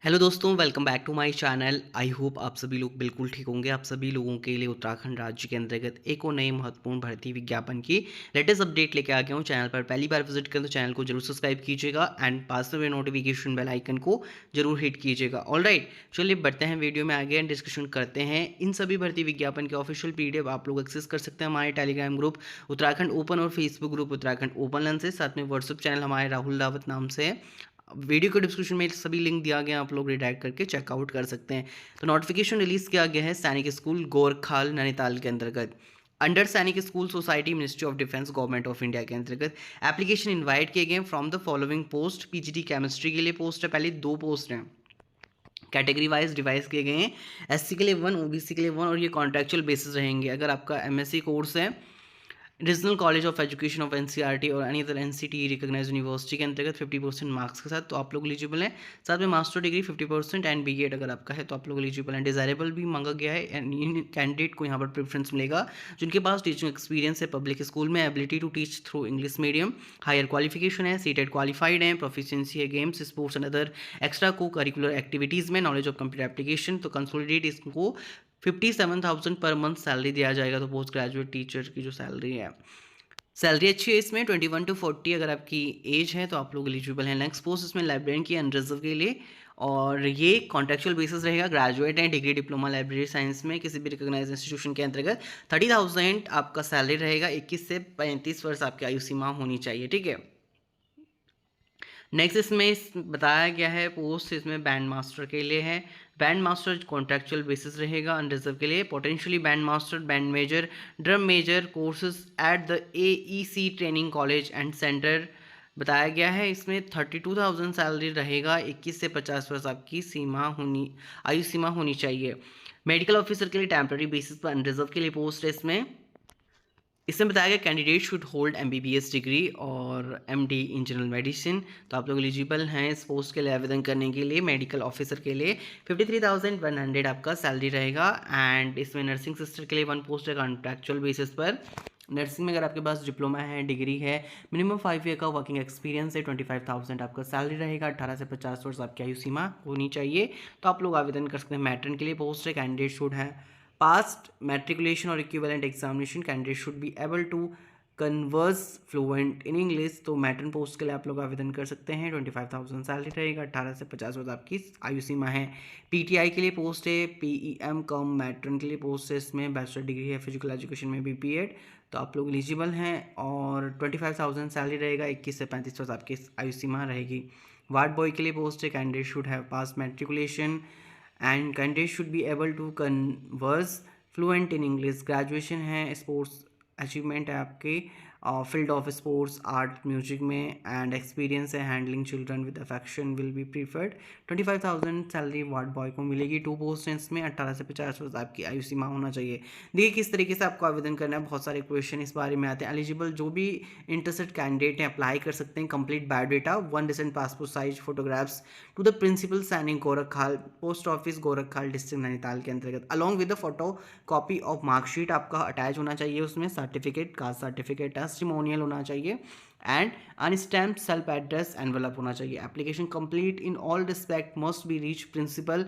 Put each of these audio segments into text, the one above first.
Hello दोस्तों, welcome back to my channel. I hope आप सभी लोग बिल्कुल ठीक होंगे। आप सभी लोगों के लिए उत्तराखंड राज्य के अंतर्गत एक और नई महत्वपूर्ण भर्ती विज्ञापन की लेटेस्ट अपडेट लेके आ गया हूँ। चैनल पर पहली बार विजिट करें तो चैनल को जरूर सब्सक्राइब कीजिएगा एंड पास में नोटिफिकेशन बेल आइकन को जरूर हिट कीजिएगा। ऑलराइट, चलिए बढ़ते हैं वीडियो में आगे एंड डिस्कशन करते हैं। इन सभी भर्ती विज्ञापन के ऑफिशियल पीडीएफ आप लोग एक्सेस कर सकते हैं हमारे टेलीग्राम ग्रुप उत्तराखंड ओपन और फेसबुक ग्रुप उत्तराखंड ओपन लन से। साथ में व्हाट्सअप चैनल हमारे राहुल रावत नाम से है। वीडियो के डिस्क्रिप्शन में सभी लिंक दिया गया, आप लोग रिडायरेक्ट करके चेकआउट कर सकते हैं। तो नोटिफिकेशन रिलीज किया गया है सैनिक स्कूल गोरखाल नैनीताल के अंतर्गत अंडर सैनिक school society ministry of defence government of India के अंतर्गत एप्लीकेशन इनवाइट किए गए from the following post. PGT chemistry के लिए पोस्ट है, पहले दो पोस्ट हैं, कैटेगरी वाइज डिवाइस किए गए हैं। एससी के लिए 1, ओबीसी के लिए 1 और ये कॉन्ट्रेक्चुअल बेसिस रहेंगे। अगर आपका एमएससी कोर्स है regional college of education of NCERT और any other NCT recognised university के अंतर्गत 50% मार्क्स के साथ तो आप लोग एलिजिबल हैं। साथ में मास्टर डिग्री 50% एंड बीएड अगर आपका है तो आप लोग एलिजिबल हैं। डिजायरेबल भी मांगा गया है एंड इन कैंडिडेट को यहाँ पर प्रेफरेंस मिलेगा जिनके पास टीचिंग एक्सपीरियंस है पब्लिक स्कूल में, ability to teach through English medium, higher qualification है, सीटेड क्वालिफाइड है, प्रोफिशिएंसी है games sports and other extra co curricular activities में, नॉलेज ऑफ कंप्यूटर एप्लीकेशन। तो कंसोलिडेट इसको 57,000 पर मंथ सैलरी दिया जाएगा। तो पोस्ट ग्रेजुएट टीचर की जो सैलरी है, सैलरी अच्छी है इसमें 21 to 40 अगर आपकी एज है तो आप लोग एलिजिबल हैं। नेक्स्ट पोस्ट इसमें लाइब्रेरियन की अनरिजर्व के लिए और ये कॉन्ट्रेक्चुअल बेसिस रहेगा। ग्रेजुएट है डिग्री डिप्लोमा लाइब्रेरी साइंस में किसी भी रिकॉग्नाइज इंस्टीट्यूशन के अंतर्गत 30,000 आपका सैलरी रहेगा। 21 से 35 वर्ष आपकी आयु सीमा होनी चाहिए, ठीक है। नेक्स्ट इसमें बताया गया है पोस्ट इसमें बैंड मास्टर के लिए है। बैंड मास्टर कॉन्ट्रेक्चुअल बेसिस रहेगा अनरिजर्व के लिए। Potentially band master, band major, drum major courses at the AEC training college and centre बताया गया है। इसमें 32,000 सैलरी रहेगा। 21 से 50 वर्ष आपकी आयु सीमा होनी चाहिए। मेडिकल ऑफिसर के लिए टेम्प्रेरी बेसिस पर अनरिजर्व के लिए पोस्ट है इसमें बताया गया candidate should hold MBBS degree और एमडी इन जनरल मेडिसिन। तो आप लोग एलिजिबल हैं इस पोस्ट के लिए आवेदन करने के लिए। मेडिकल ऑफिसर के लिए 53,100 आपका सैलरी रहेगा एंड इसमें नर्सिंग सिस्टर के लिए 1 पोस्ट है कॉन्ट्रैक्चुअल बेसिस पर। नर्सिंग में अगर आपके पास डिप्लोमा है, डिग्री है, मिनिमम 5 ईयर का वर्किंग एक्सपीरियंस है, 25,000 आपका सैलरी रहेगा। 18 से 50 वर्ष आपकी आयु सीमा होनी चाहिए। तो आप लोग आवेदन कर सकते हैं। मैट्रन के लिए पोस्ट है, कैंडिडेट शुड है passed matriculation or equivalent examination, candidate should be able to converse fluent in English। तो मैट्रन पोस्ट के लिए आप लोग आवेदन कर सकते हैं। 25,000 सैलरी रहेगा। 18 से 50 वर्ष आपकी आयु सीमा है। पीटीआई के लिए पोस्ट है, पीईएम कम मैट्रन के लिए पोस्ट है, इसमें बैचलर डिग्री है फिजिकल एजुकेशन में बीपीएड। तो आप लोग एलिजिबल हैं और 25,000 सैलरी रहेगा। 21 से 35 वर्ष आपकी आयु सीमा रहेगी। वार्ड बॉय के लिए पोस्ट है, candidate should have pass matriculation and candidate should be able to converse fluent in English. Graduation है, स्पोर्ट्स अचीवमेंट है आपके field of sports art music में एंड एक्सपीरियंस है handling children with affection will be preferred. 25,000 salary ward boy को मिलेगी। 2 post में 18 से 50 वर्ष आपकी आयु सीमा होना चाहिए। देखिए किस तरीके से आपको आवेदन करना है, बहुत सारे क्वेश्चन इस बारे में आते हैं। एलिजिबल जो भी इंटरेस्टेड कैंडिडेट हैं अप्लाई कर सकते हैं। Complete biodata, 1 recent passport size photographs to the principal Sainik Gorakhkhal post office Gorakhkhal district Nainital के अंतर्गत along with the photo copy of marksheet आपका अटैच होना चाहिए। उसमें सर्टिफिकेट, कास्ट सर्टिफिकेट, टेस्टिमोनियल होना चाहिए and unstamped self address envelope होना चाहिए। Application complete in all respect must be reach principal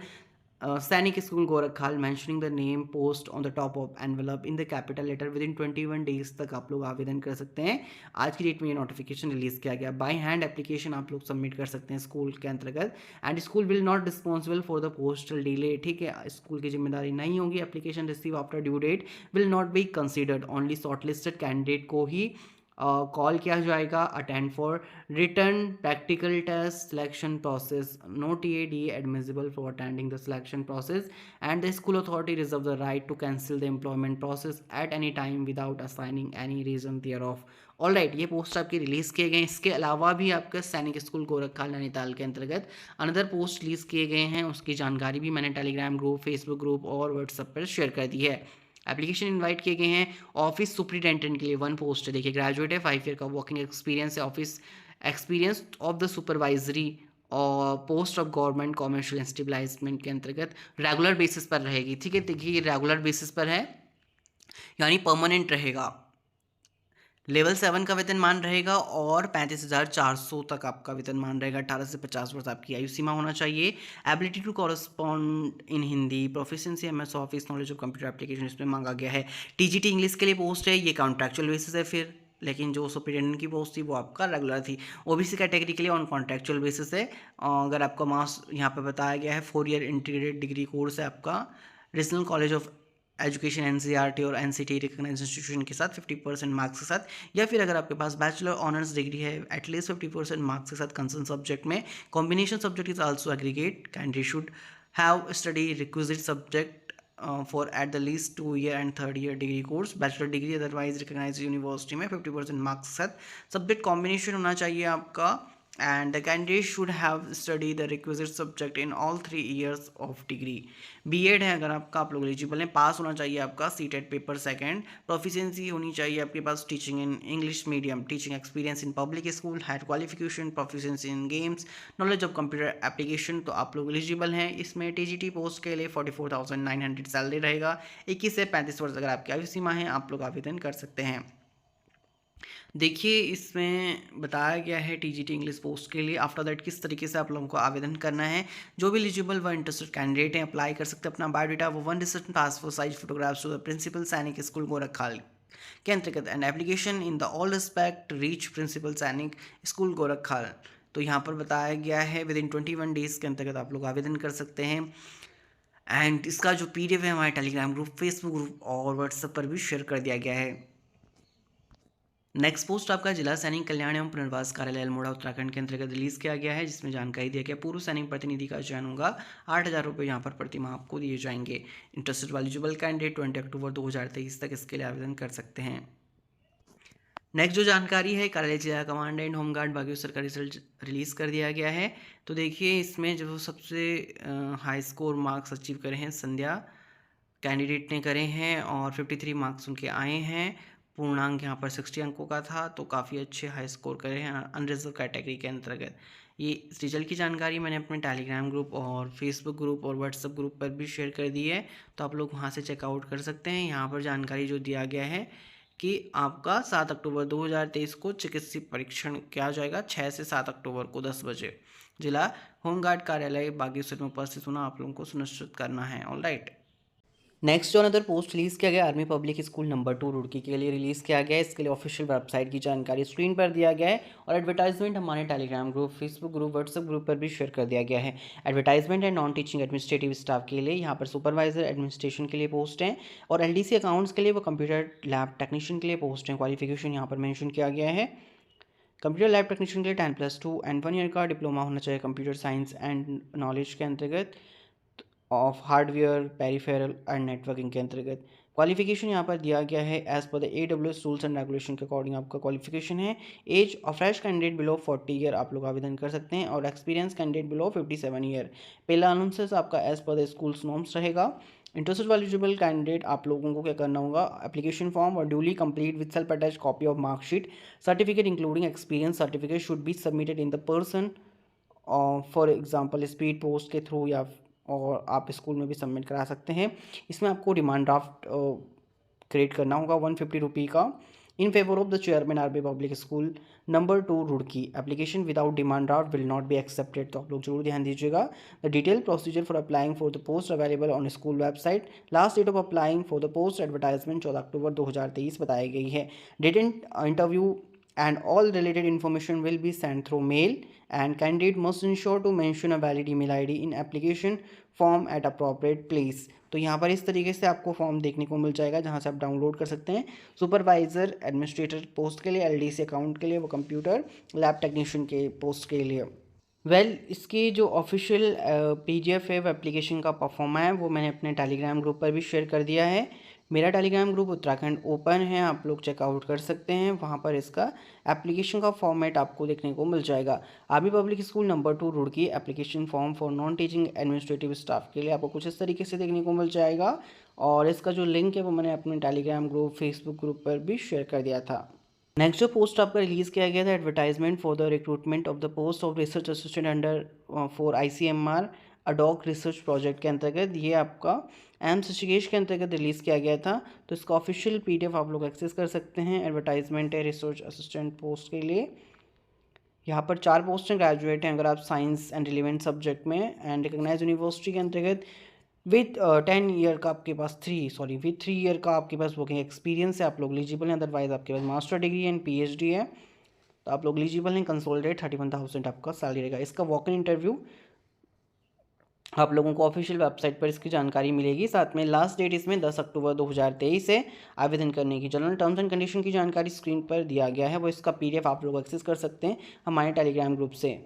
Sainik school Gorakhkhal mentioning the name post on the top of envelope in the capital letter within 21 days तक आप लोग आवेदन कर सकते हैं। आज की डेट में ये नोटिफिकेशन रिलीज किया गया। बाय हैंड एप्लीकेशन आप लोग सबमिट कर सकते हैं स्कूल के अंतर्गत and school will not responsible for the postal delay, ठीक है। स्कूल की जिम्मेदारी नहीं होगी। Application receive after due date will not be considered. Only shortlisted candidate को ही कॉल किया जाएगा। Attend for return practical test selection process, no TA DA admissible for attending the selection process and the school authority reserve the right to cancel the employment process at any time without assigning any reason thereof. All right, ये post आपके release किए गए। इसके अलावा भी आपका सैनिक school गोरखखाल Nainital के अंतर्गत अनदर पोस्ट रिलीज किए गए हैं। उसकी जानकारी भी मैंने टेलीग्राम ग्रुप, फेसबुक ग्रुप और व्हाट्सएप पर शेयर कर दी है। एप्लीकेशन इनवाइट किए गए हैं ऑफिस सुपरिटेंडेंट के लिए 1 पोस्ट है। देखिए ग्रेजुएट है, 5 ईयर का वर्किंग एक्सपीरियंस है, office experience of the supervisory और post of government commercial establishment के अंतर्गत रेगुलर बेसिस पर रहेगी, ठीक है। देखिए ये रेगुलर बेसिस पर है यानी परमानेंट रहेगा। लेवल 7 का वेतनमान रहेगा और 35,400 तक आपका वेतनमान रहेगा। 18 से 50 वर्ष आपकी आयु सीमा होना चाहिए। Ability to correspond in Hindi, proficiency MS office, knowledge of computer application इसमें मांगा गया है। टीजीटी इंग्लिश के लिए पोस्ट है, ये कॉन्ट्रैक्चुअल बेसिस है फिर, लेकिन जो सुपरिटेंडेंट की पोस्ट थी वो आपका रेगुलर थी। ओबीसी कैटेगरी के लिए ऑन कॉन्ट्रैक्चुअल बेसिस है। अगर आपका मास यहाँ पर बताया गया है 4 ईयर इंटीग्रेटेड डिग्री कोर्स है आपका regional college of education NCERT और एनसीटी रिकॉग्नाइज्ड इंस्टीट्यूशन के साथ 50% मार्क्स के साथ, या फिर अगर आपके पास बैचलर ऑनर्स डिग्री है एटलीस्ट 50% मार्क्स के साथ कंसर्न सब्जेक्ट में। Combination subject is also aggregate. Candidate should have study requisite subject for at the least 2 year and 3rd year degree course. Bachelor degree otherwise recognised university में 50% marks के साथ subject combination होना चाहिए आपका। and the candidate should have studied the requisite subject in all 3 years of degree। BEd है अगर आपका, आप लोग एलिजिबल हैं। पास होना चाहिए आपका सीटेट पेपर सेकंड। प्रोफिशिएंसी होनी चाहिए आपके पास teaching in English medium, teaching experience in public school, higher qualification, proficiency in games, knowledge of computer application, तो आप लोग एलिजिबल हैं। इसमें टीजीटी पोस्ट के लिए 44,900 सैलरी रहेगा। 21 से 35 वर्ष अगर आपकी आयु सीमा है, आप लोग आवेदन कर सकते हैं। देखिए इसमें बताया गया है टीजीटी इंग्लिश पोस्ट के लिए आफ्टर दैट किस तरीके से आप लोगों को आवेदन करना है। जो भी एलिजिबल व इंटरेस्टेड कैंडिडेट हैं अप्लाई कर सकते हैं। अपना बायोडाटा वो 1 digit passport size photographs to the principal Sainik school Ghorakhal के अंतर्गत and application in the all respect reach principal Sainik school Ghorakhal. तो यहाँ पर बताया गया है विद इन 21 डेज के अंतर्गत आप लोग आवेदन कर सकते हैं। एंड इसका जो PDF है हमारे टेलीग्राम ग्रुप, फेसबुक ग्रुप और व्हाट्सएप पर भी शेयर कर दिया गया है। नेक्स्ट पोस्ट आपका जिला सैनिक कल्याण एवं पुनर्वास कार्यालय अल्मोड़ा उत्तराखंड के अंतर्गत रिलीज किया गया है, जिसमें जानकारी दिया गया पूर्व सैनिक प्रतिनिधि का चयन होगा। 8,000 रुपये यहाँ पर प्रतिमाह आपको दिए जाएंगे। इंटरेस्टेड एलिजिबल कैंडिडेट 20 अक्टूबर 2023 तक इसके लिए आवेदन कर सकते हैं। नेक्स्ट जो जानकारी है कार्यालय जिला कमांड एंड होमगार्ड बागेश्वर का रिजल्ट रिलीज़ कर दिया गया है। तो देखिए इसमें जो सबसे हाई स्कोर मार्क्स अचीव करे हैं संध्या कैंडिडेट ने करे हैं और 53 मार्क्स उनके आए हैं। पूर्णांक यहाँ पर 60 अंकों का था, तो काफ़ी अच्छे हाई स्कोर करे हैं अनरिजर्व कैटेगरी के अंतर्गत। ये इस रिजल्ट की जानकारी मैंने अपने टेलीग्राम ग्रुप और फेसबुक ग्रुप और व्हाट्सएप ग्रुप पर भी शेयर कर दी है, तो आप लोग वहाँ से चेकआउट कर सकते हैं। यहाँ पर जानकारी जो दिया गया है कि आपका 7 अक्टूबर 2023 को चिकित्सीय परीक्षण किया जाएगा 6 से 7 अक्टूबर को 10 बजे। जिला होमगार्ड कार्यालय बागेश्वर में उपस्थित होना आप लोगों को सुनिश्चित करना है। All right. नेक्स्ट जो अनदर पोस्ट रिलीज़ किया गया army public school number 2 Roorkee के लिए रिलीज़ किया गया है। इसके लिए ऑफिशियल वेबसाइट की जानकारी स्क्रीन पर दिया गया है और एडवर्टाइजमेंट हमारे Telegram group, Facebook group, WhatsApp group पर भी शेयर कर दिया गया है। एडवर्टाइजमेंट है नॉन टीचिंग एडमिनिस्ट्रेटिव स्टाफ के लिए, यहाँ पर सुपरवाइजर एडमिनिस्ट्रेशन के लिए पोस्ट हैं और LDC अकाउंट्स के लिए वो कंप्यूटर लैब टेक्नीशियन के लिए पोस्ट हैं। क्वालिफिकेशन यहाँ पर मैंशन किया गया है। कंप्यूटर लैब टेक्नीशियन के लिए 10+2 एंड 1 ईयर का डिप्लोमा होना चाहिए कंप्यूटर साइंस एंड नॉलेज के अंतर्गत of hardware peripheral and networking के अंतर्गत। क्वालिफिकेशन यहाँ पर दिया गया है age per the AWS rules and regulation के अकॉर्डिंग आपका क्वालिफिकेशन है। Age of fresh candidate below 40 year आप लोग आवेदन कर सकते हैं और एक्सपीरियंस कैंडिडेट बिलो 57 ईयर। पहला अनाउंसेस आपका age per the schools norms रहेगा। इंटरेस्टेड एलिजिबल कैंडिडेट आप लोगों को क्या करना होगा, एप्लीकेशन फॉर्म और duly complete with self attach copy of marksheet certificate including experience certificate should be submitted in the person for example speed post के through या और आप स्कूल में भी सबमिट करा सकते हैं। इसमें आपको डिमांड ड्राफ्ट क्रिएट करना होगा 150 रुपये का in favour of the chairman RB public school number 2 Roorkee. Application without demand draft will not be accepted, तो आप लोग जरूर ध्यान दीजिएगा। The detail procedure for applying for the post available on school website. Last date of applying for the post advertisement 14 October 2023 बताई गई है। Date interview and all related information will be sent through mail and candidate must ensure to mention a valid email ID in application form at appropriate place। तो यहाँ पर इस तरीके से आपको फॉर्म देखने को मिल जाएगा जहाँ से आप डाउनलोड कर सकते हैं। सुपरवाइजर एडमिनिस्ट्रेटर पोस्ट के लिए, LDC अकाउंट के लिए, वो कंप्यूटर लैब टेक्नीशियन के पोस्ट के लिए। इसकी जो ऑफिशियल PDF है वो एप्लीकेशन का परफॉर्मा है वो मैंने अपने टेलीग्राम ग्रुप पर भी शेयर कर दिया है। मेरा टेलीग्राम ग्रुप उत्तराखंड ओपन है, आप लोग चेकआउट कर सकते हैं। वहाँ पर इसका एप्लीकेशन का फॉर्मेट आपको देखने को मिल जाएगा। Army public school number 2 Roorkee application form for non teaching administrative staff के लिए आपको कुछ इस तरीके से देखने को मिल जाएगा और इसका जो लिंक है वो मैंने अपने टेलीग्राम ग्रुप, फेसबुक ग्रुप पर भी शेयर कर दिया था। नेक्स्ट जो पोस्ट आपका रिलीज़ किया गया था advertisement for the recruitment of the post of research assistant under for ICMR ad hoc research project के अंतर्गत। ये आपका एम्स ऋषिकेश के अंतर्गत रिलीज़ किया गया था। तो इसका ऑफिशियल PDF आप लोग एक्सेस कर सकते हैं। एडवर्टाइजमेंट है रिसर्च असिस्टेंट पोस्ट के लिए। यहाँ पर 4 पोस्ट हैं, ग्रेजुएट हैं अगर आप साइंस एंड रिलेवेंट सब्जेक्ट में, एंड रिकग्नाइज यूनिवर्सिटी के अंतर्गत विथ 10 ईयर का आपके पास विथ 3 ईयर का आपके पास वर्किंग एक्सपीरियंस है, आप लोग एलिजिबल हैं। अदरवाइज आपके पास मास्टर डिग्री एंड PhD है, तो आप लोग एलिजिबल हैं। कंसोलिडेट 31,000 आपका सैलरी रहेगा। इसका वॉक इन इंटरव्यू आप लोगों को ऑफिशियल वेबसाइट पर इसकी जानकारी मिलेगी। साथ में लास्ट डेट इसमें 10 अक्टूबर 2023 है आवेदन करने की। जनरल टर्म्स एंड कंडीशन की जानकारी स्क्रीन पर दिया गया है, वो इसका PDF आप लोग एक्सेस कर सकते हैं हमारे टेलीग्राम ग्रुप से।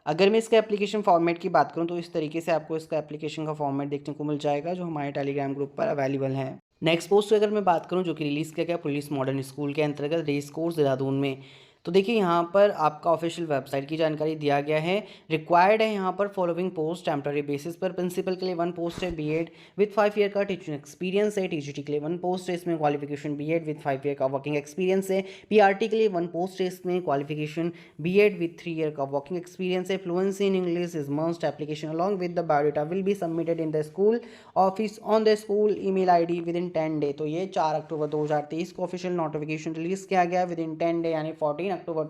अगर मैं इसका एप्लीकेशन फॉर्मेट की बात करूं तो इस तरीके से आपको इसका एप्लीकेशन का फॉर्मेट देखने को मिल जाएगा, जो हमारे टेलीग्राम ग्रुप पर अवेलेबल है। नेक्स्ट पोस्ट की अगर मैं बात करूं, जो कि रिलीज़ किया गया पुलिस मॉडर्न स्कूल के अंतर्गत रेस कोर्स देहरादून में। तो देखिए यहाँ पर आपका ऑफिशियल वेबसाइट की जानकारी दिया गया है। रिक्वायर्ड है यहाँ पर फॉलोइंग पोस्ट टेम्पररी बेसिस पर। प्रिंसिपल के लिए 1 पोस्ट है, B.Ed विथ 5 ईयर का टीचिंग एक्सपीरियंस है। TGT के लिए 1 पोस्ट है, इसमें क्वालिफिकेशन B.Ed विथ 5 ईयर का वर्किंग एक्सपीरियंस है। PRT के लिए 1 पोस्ट है, इसमें क्वालिफिकेशन B.Ed विथ 3 ईयर का वर्किंग एक्सपीरियंस है। Fluency in English is must. Application along with the biodata will be submitted in the school office on the school email ID with in 10 day. तो ये 4 अक्टूबर 2023 को official notification release किया गया with in 10 day, यानी 14 October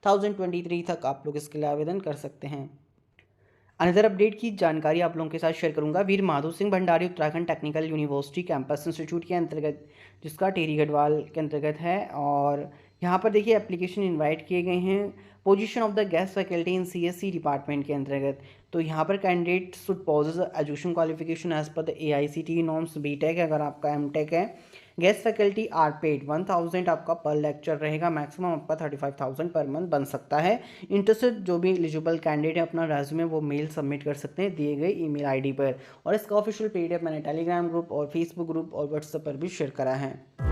2023 तक आप लोग इसके लिए आवेदन कर सकते हैं। अनदर अपडेट की जानकारी आप लोगों के साथ शेयर करूंगा। Veer Madho Singh Bhandari Uttarakhand technical university campus institute के अंतर्गत, जिसका टेरी गढ़वाल के अंतर्गत है। और यहाँ पर देखिए एप्लीकेशन इनवाइट किए गए हैं position of the guest faculty in CSE department के अंतर्गत। तो यहाँ पर candidate should possess education qualification as per the AICTE norms. B.Tech है अगर आपका M.Tech है। गेस्ट फैकल्टी आर पेड 1000 आपका पर लेक्चर रहेगा। मैक्सिमम आपका 35,000 पर मंथ बन सकता है। इंटरेस्टेड जो भी एलिजिबल कैंडिडेट है अपना रेज्यूमे वो मेल सबमिट कर सकते हैं दिए गए ईमेल ID पर। और इसका ऑफिशियल PDF मैंने टेलीग्राम ग्रुप और फेसबुक ग्रुप और व्हाट्सएप पर भी शेयर करा है।